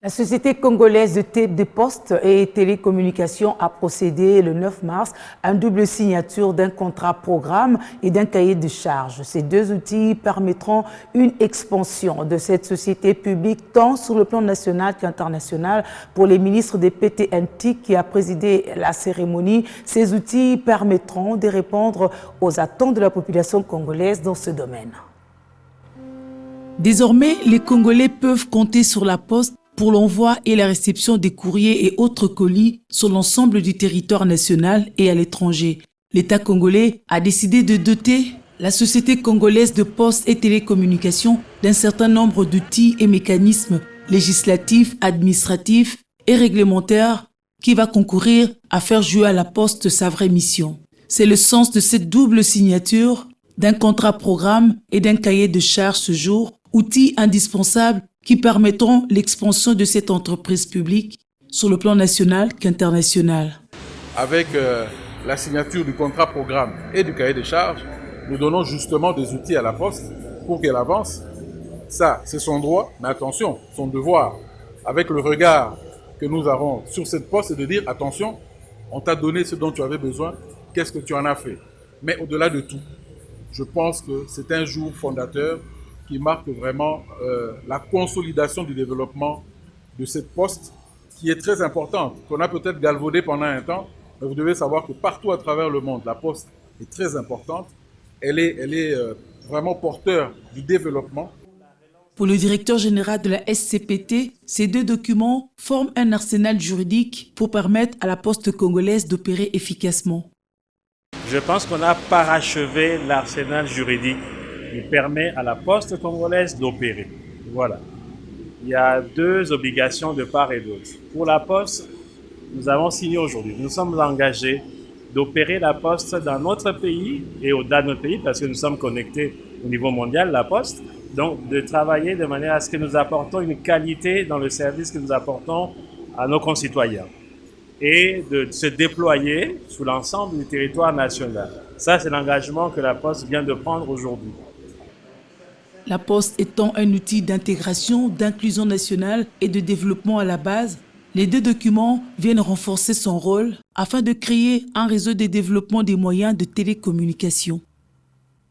La société congolaise de postes et télécommunications a procédé le 9 mars à une double signature d'un contrat programme et d'un cahier de charges. Ces deux outils permettront une expansion de cette société publique tant sur le plan national qu'international. Pour les ministres des PTNT qui a présidé la cérémonie, ces outils permettront de répondre aux attentes de la population congolaise dans ce domaine. Désormais, les Congolais peuvent compter sur la Poste pour l'envoi et la réception des courriers et autres colis sur l'ensemble du territoire national et à l'étranger. L'État congolais a décidé de doter la Société congolaise de postes et télécommunications d'un certain nombre d'outils et mécanismes législatifs, administratifs et réglementaires qui va concourir à faire jouer à la Poste sa vraie mission. C'est le sens de cette double signature d'un contrat programme et d'un cahier de charges ce jour, outils indispensables qui permettront l'expansion de cette entreprise publique sur le plan national qu'international. Avec la signature du contrat programme et du cahier des charges, nous donnons justement des outils à la Poste pour qu'elle avance. Ça, c'est son droit, mais attention, son devoir, avec le regard que nous avons sur cette Poste, c'est de dire, attention, on t'a donné ce dont tu avais besoin, qu'est-ce que tu en as fait? Mais au-delà de tout, je pense que c'est un jour fondateur qui marque vraiment la consolidation du développement de cette Poste qui est très importante, qu'on a peut-être galvaudée pendant un temps, mais vous devez savoir que partout à travers le monde, la Poste est très importante. Elle est vraiment porteur du développement. Pour le directeur général de la SCPT, ces deux documents forment un arsenal juridique pour permettre à la Poste congolaise d'opérer efficacement. Je pense qu'on a parachevé l'arsenal juridique qui permet à la Poste congolaise d'opérer. Voilà. Il y a deux obligations de part et d'autre. Pour la Poste, nous avons signé aujourd'hui. Nous sommes engagés d'opérer la Poste dans notre pays et au-delà de notre pays, parce que nous sommes connectés au niveau mondial, la Poste. Donc, de travailler de manière à ce que nous apportons une qualité dans le service que nous apportons à nos concitoyens et de se déployer sous l'ensemble du territoire national. Ça, c'est l'engagement que la Poste vient de prendre aujourd'hui. La Poste étant un outil d'intégration, d'inclusion nationale et de développement à la base, les deux documents viennent renforcer son rôle afin de créer un réseau de développement des moyens de télécommunication.